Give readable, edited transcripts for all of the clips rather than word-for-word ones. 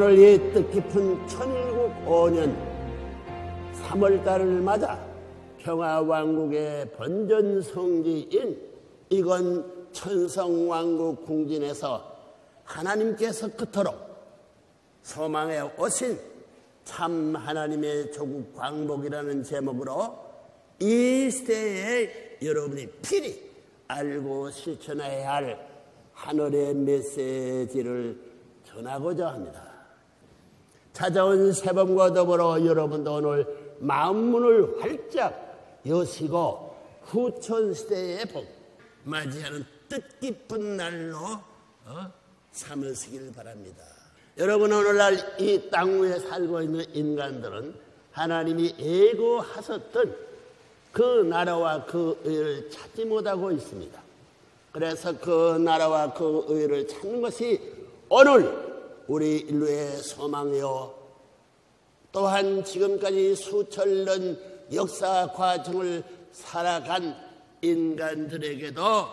오늘 이 뜻깊은 1015년 3월달을 맞아 평화왕국의 번전성지인 이건 천성왕국 궁진에서 하나님께서 그토록 소망해 오신 참 하나님의 조국 광복이라는 제목으로 이 시대에 여러분이 필히 알고 실천해야 할 하늘의 메시지를 전하고자 합니다. 찾아온 새봄과 더불어 여러분도 오늘 마음문을 활짝 여시고 후천시대의 복 맞이하는 뜻깊은 날로 삼으시길 바랍니다. 여러분, 오늘날 이 땅 위에 살고 있는 인간들은 하나님이 예고하셨던 그 나라와 그 의를 찾지 못하고 있습니다. 그래서 그 나라와 그 의를 찾는 것이 오늘 우리 인류의 소망이요, 또한 지금까지 수천년 역사 과정을 살아간 인간들에게도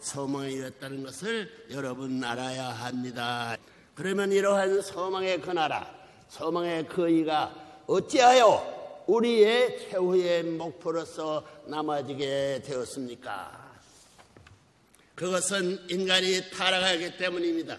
소망이었다는 것을 여러분 알아야 합니다. 그러면 이러한 소망의 그 나라, 소망의 그 의가 어찌하여 우리의 최후의 목표로서 남아지게 되었습니까? 그것은 인간이 타락하기 때문입니다.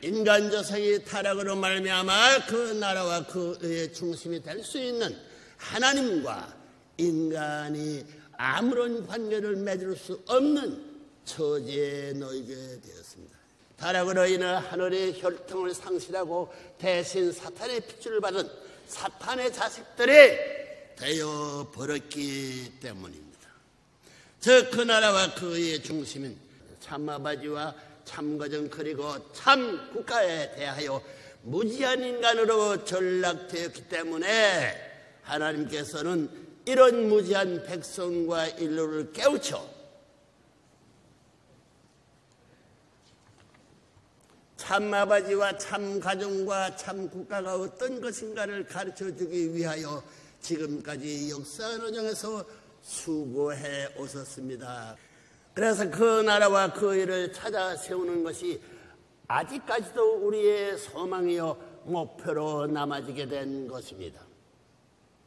인간 조상이 타락으로 말미암아 그 나라와 그 의의 중심이 될 수 있는 하나님과 인간이 아무런 관계를 맺을 수 없는 처지에 놓이게 되었습니다. 타락으로 인해 하늘의 혈통을 상실하고 대신 사탄의 핏줄을 받은 사탄의 자식들이 되어 버렸기 때문입니다. 즉 그 나라와 그 의의 중심은 참아바지와 참거정 그리고 참 국가에 대하여 무지한 인간으로 전락되었기 때문에 하나님께서는 이런 무지한 백성과 인류를 깨우쳐 참 아버지와 참 가정과 참 국가가 어떤 것인가를 가르쳐주기 위하여 지금까지 역사 여정에서 수고해 오셨습니다. 그래서 그 나라와 그 의를 찾아 세우는 것이 아직까지도 우리의 소망이요 목표로 남아지게 된 것입니다.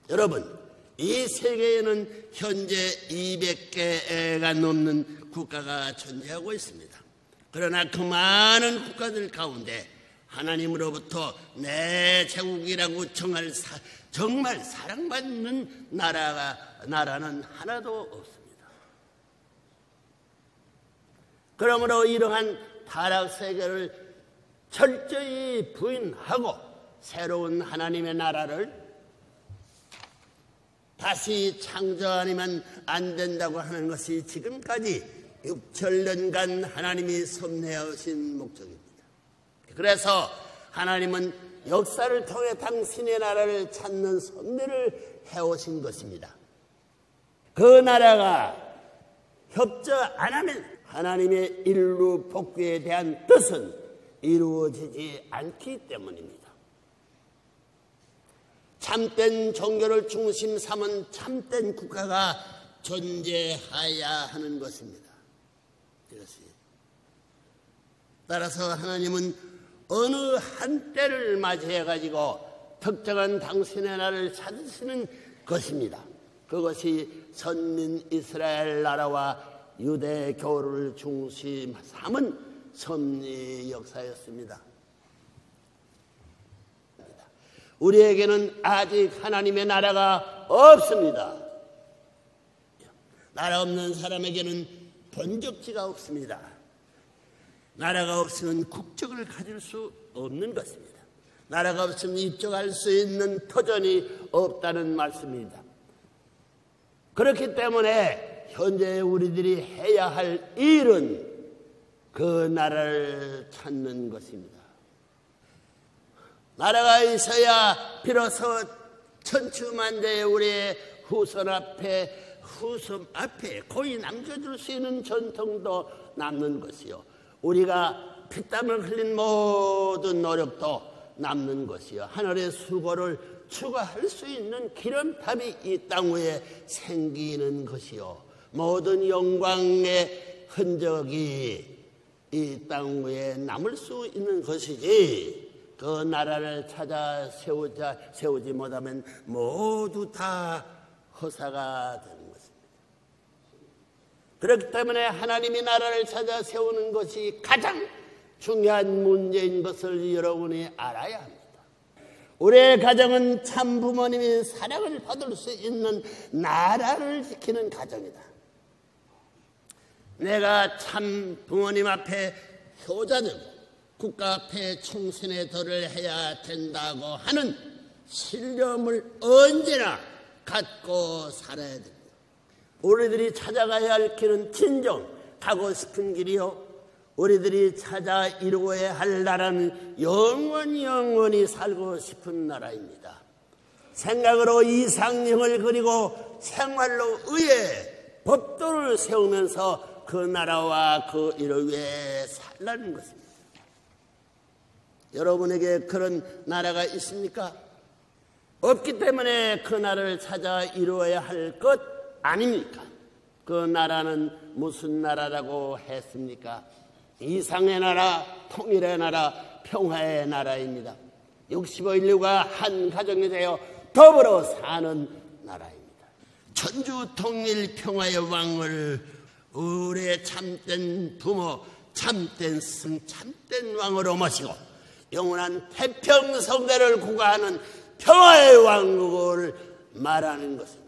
여러분, 이 세계에는 현재 200개가 넘는 국가가 존재하고 있습니다. 그러나 그 많은 국가들 가운데 하나님으로부터 내 제국이라고 정말 사랑받는 나라는 하나도 없습니다. 그러므로 이러한 타락 세계를 철저히 부인하고 새로운 하나님의 나라를 다시 창조 아니면 안 된다고 하는 것이 지금까지 6천년간 하나님이 섭리하신 목적입니다. 그래서 하나님은 역사를 통해 당신의 나라를 찾는 섭리를 해오신 것입니다. 그 나라가 협조 안 하면 하나님의 인류 복귀에 대한 뜻은 이루어지지 않기 때문입니다. 참된 종교를 중심 삼은 참된 국가가 존재해야 하는 것입니다. 이것이. 따라서 하나님은 어느 한때를 맞이해가지고 특정한 당신의 나라를 찾으시는 것입니다. 그것이 선민 이스라엘 나라와 유대교를 중심 삼은 섭리 역사였습니다. 우리에게는 아직 하나님의 나라가 없습니다. 나라 없는 사람에게는 본적지가 없습니다. 나라가 없으면 국적을 가질 수 없는 것입니다. 나라가 없으면 입적할 수 있는 터전이 없다는 말씀입니다. 그렇기 때문에 현재 우리들이 해야 할 일은 그 나라를 찾는 것입니다. 나라가 있어야 비로소 천추만대의 우리의 후손 앞에 고이 남겨줄 수 있는 전통도 남는 것이요, 우리가 피땀을 흘린 모든 노력도 남는 것이요, 하늘의 수고를 추구할 수 있는 기름탑이 이 땅 위에 생기는 것이요, 모든 영광의 흔적이 이 땅 위에 남을 수 있는 것이지, 그 나라를 찾아 세우지 못하면 모두 다 허사가 되는 것입니다. 그렇기 때문에 하나님이 나라를 찾아 세우는 것이 가장 중요한 문제인 것을 여러분이 알아야 합니다. 우리의 가정은 참 부모님이 사랑을 받을 수 있는 나라를 지키는 가정이다. 내가 참 부모님 앞에 효자되고 국가 앞에 충신의 도를 해야 된다고 하는 신념을 언제나 갖고 살아야 됩니다. 우리들이 찾아가야 할 길은 진정 가고 싶은 길이요, 우리들이 찾아 이루어야 할 나라는 영원히 살고 싶은 나라입니다. 생각으로 이상형을 그리고 생활로 의에 법도를 세우면서 그 나라와 그 일을 위해 살라는 것입니다. 여러분에게 그런 나라가 있습니까? 없기 때문에 그 나라를 찾아 이루어야 할 것 아닙니까? 그 나라는 무슨 나라라고 했습니까? 이상의 나라, 통일의 나라, 평화의 나라입니다. 65인류가 한 가정이 되어 더불어 사는 나라입니다. 천주 통일 평화의 왕을 우리의 참된 부모, 참된 스승, 참된 왕으로 모시고 영원한 태평성대를 구가하는 평화의 왕국을 말하는 것입니다.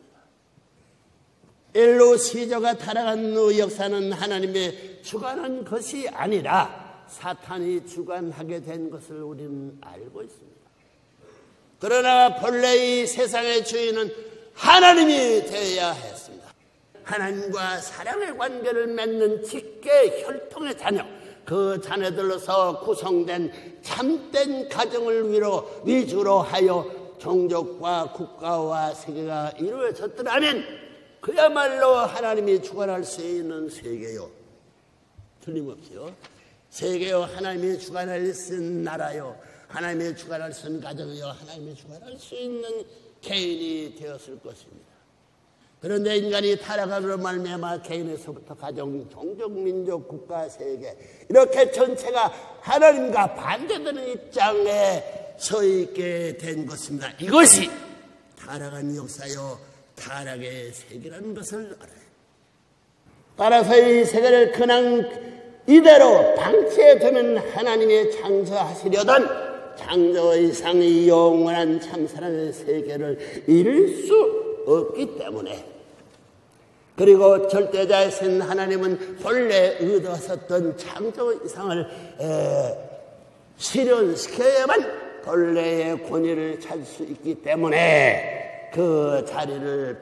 인류 시조가 타락한 후 역사는 하나님의 주관한 것이 아니라 사탄이 주관하게 된 것을 우리는 알고 있습니다. 그러나 본래의 세상의 주인은 하나님이 되어야 했습니다. 하나님과 사랑의 관계를 맺는 직계 혈통의 자녀, 그 자녀들로서 구성된 참된 가정을 위주로 하여 종족과 국가와 세계가 이루어졌더라면 그야말로 하나님이 주관할 수 있는 세계요, 틀림없이요, 세계요, 하나님이 주관할 수 있는 나라요, 하나님이 주관할 수 있는 가정이요, 하나님이 주관할 수 있는 개인이 되었을 것입니다. 그런데 인간이 타락함으로 말미암아 개인에서부터 가정, 종족, 민족, 국가, 세계 이렇게 전체가 하나님과 반대되는 입장에 서 있게 된 것입니다. 이것이 타락한 역사요, 타락의 세계라는 것을 알아요. 따라서 이 세계를 그냥 이대로 방치해 두면 하나님의 창조하시려던 창조 이상의 영원한 참사랑의 세계를 이룰 수 없기 때문에, 그리고 절대자이신 하나님은 본래 의도하셨던 창조 이상을 실현시켜야만 본래의 권위를 찾을 수 있기 때문에 그 자리를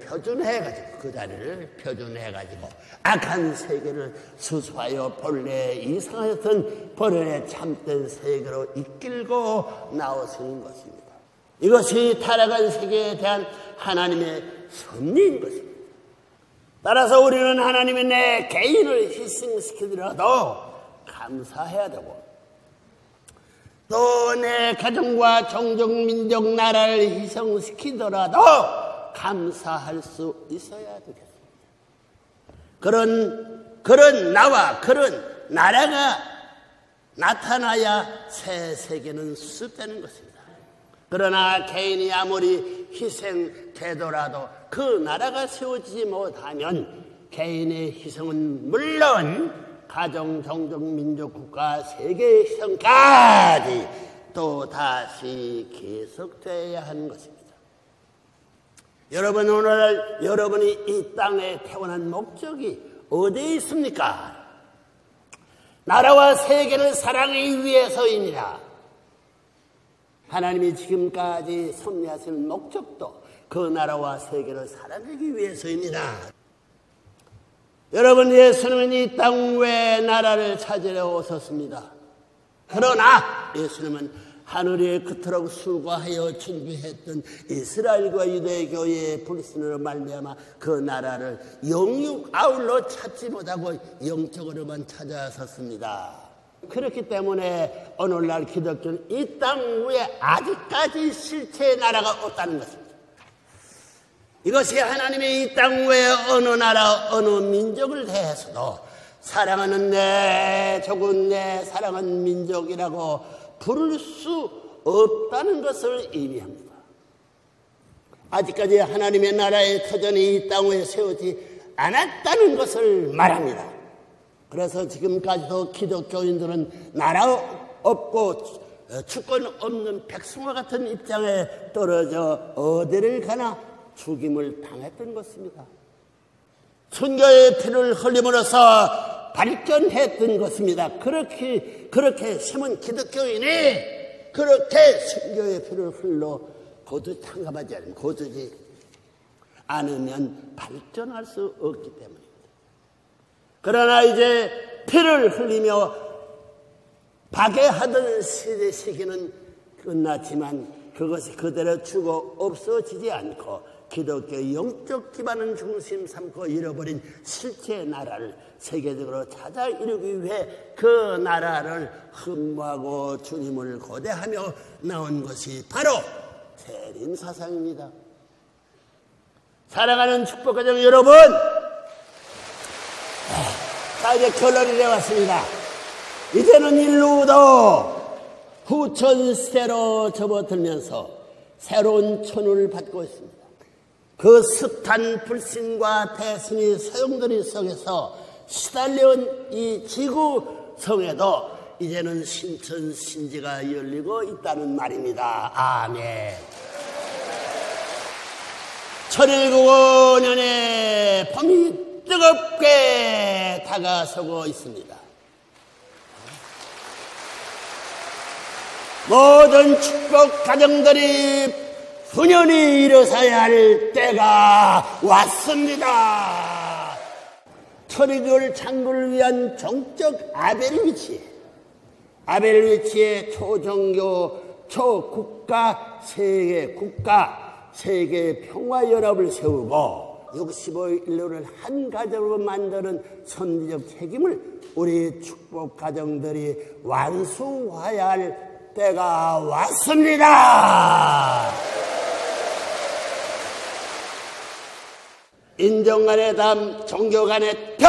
표준해가지고 악한 세계를 수수하여 본래 이상하였던 본래 참된 세계로 이끌고 나오시는 것입니다. 이것이 타락한 세계에 대한 하나님의 섭리인 것입니다. 따라서 우리는 하나님이 내 개인을 희생시키더라도 감사해야 되고, 또 내 가정과 종족, 민족, 나라를 희생시키더라도 감사할 수 있어야 되겠습니다. 그런 나와 그런 나라가 나타나야 새 세계는 수습되는 것입니다. 그러나 개인이 아무리 희생되더라도 그 나라가 세워지지 못하면 개인의 희생은 물론 가정, 종족, 민족, 국가, 세계의 희생까지 또 다시 계속되어야 하는 것입니다. 여러분, 오늘 여러분이 이 땅에 태어난 목적이 어디에 있습니까? 나라와 세계를 사랑하기 위해서입니다. 하나님이 지금까지 섭리하시는 목적도 그 나라와 세계를 사랑하기 위해서입니다. 여러분, 예수님은 이 땅 외에 나라를 찾으려 오셨습니다. 그러나 예수님은 하늘에 그토록 수고하여 준비했던 이스라엘과 유대교의 불신으로 말미암아 그 나라를 영육 아울러 찾지 못하고 영적으로만 찾아섰습니다. 그렇기 때문에 오늘날 기독교는 이 땅 위에 아직까지 실체의 나라가 없다는 것입니다. 이것이 하나님이 이 땅 외에 어느 나라, 어느 민족을 대해서도 사랑하는 내 조국, 내 사랑하는 민족이라고 부를 수 없다는 것을 의미합니다. 아직까지 하나님의 나라의 터전이 이 땅에 세우지 않았다는 것을 말합니다. 그래서 지금까지도 기독교인들은 나라 없고 주권 없는 백성과 같은 입장에 떨어져 어디를 가나 죽임을 당했던 것입니다. 순교의 피를 흘림으로써 발전했던 것입니다. 그렇게 심은 기독교인이 그렇게 순교의 피를 흘러 거두지 않으면 발전할 수 없기 때문입니다. 그러나 이제 피를 흘리며 박해하던 시기는 끝났지만 그것이 그대로 죽어 없어지지 않고 기독교의 영적 기반을 중심 삼고 잃어버린 실제 나라를 세계적으로 찾아 이루기 위해 그 나라를 흠모하고 주님을 고대하며 나온 것이 바로 재림사상입니다. 사랑하는 축복가정 여러분, 자 이제 결론이 되었습니다. 이제는 인류도 후천시대로 접어들면서 새로운 천운을 받고 있습니다. 그 숱한 불신과 대순위 소용돌이 속에서 시달려온 이 지구성에도 이제는 신천신지가 열리고 있다는 말입니다. 아멘. 1195년에 봄이 뜨겁게 다가서고 있습니다. 모든 축복 가정들이 분연히 일어서야 할 때가 왔습니다. 천의교를 창조를 위한 정적 아벨 위치에 초종교, 초국가, 세계 평화연합을 세우고 65일 인류를 한 가정으로 만드는 선지적 책임을 우리 축복 가정들이 완수해야 할 때가 왔습니다. 인종 간의 담, 종교 간의 덕,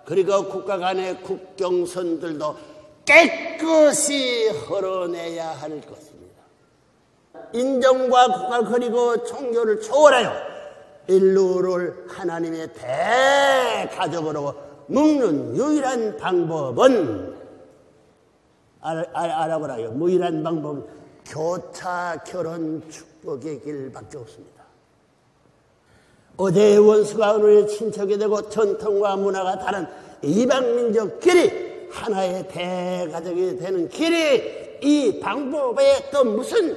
그리고 국가 간의 국경선들도 깨끗이 헐어내야 할 것입니다. 인종과 국가 그리고 종교를 초월하여 인류를 하나님의 대가족으로 묶는 유일한 방법은 알아보라요. 무일한 방법은 교차 결혼 축복의 길밖에 없습니다. 어제의 원수가 오늘의 친척이 되고 전통과 문화가 다른 이방민족끼리 하나의 대가족이 되는 길이 이 방법에 또 무슨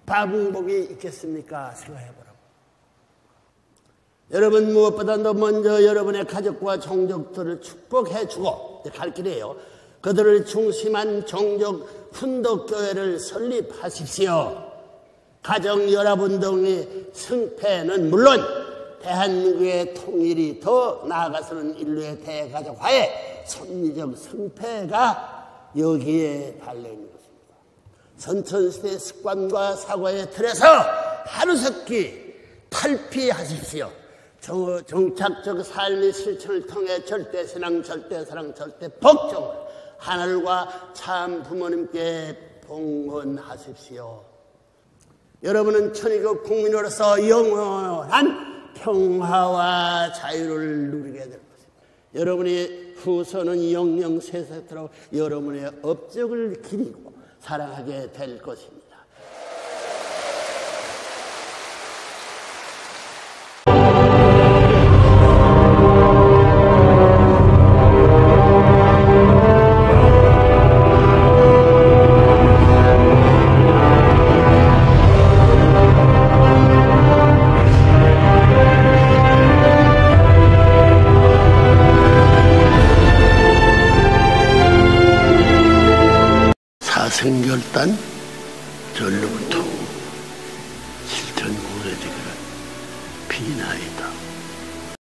방법이 있겠습니까? 생각해보라고. 여러분 무엇보다도 먼저 여러분의 가족과 종족들을 축복해주고 갈 길이에요. 그들을 중심한 종족 훈독교회를 설립하십시오. 가정연합운동의 승패는 물론 대한민국의 통일이 더 나아가서는 인류의 대가족화의 섭리적 승패가 여기에 달려있는 것입니다. 선천시대의 습관과 사고의 틀에서 하루속히 탈피하십시오. 정착적 삶의 실천을 통해 절대신앙, 절대사랑, 절대복종을 하늘과 참 부모님께 봉헌하십시오. 여러분은 천의국 국민으로서 영원한 평화와 자유를 누리게 될 것입니다. 여러분의 후손은 영영세세토록 여러분의 업적을 기리고 사랑하게 될 것입니다. 사생결단 절로부터 실천구해지기를 비나이다.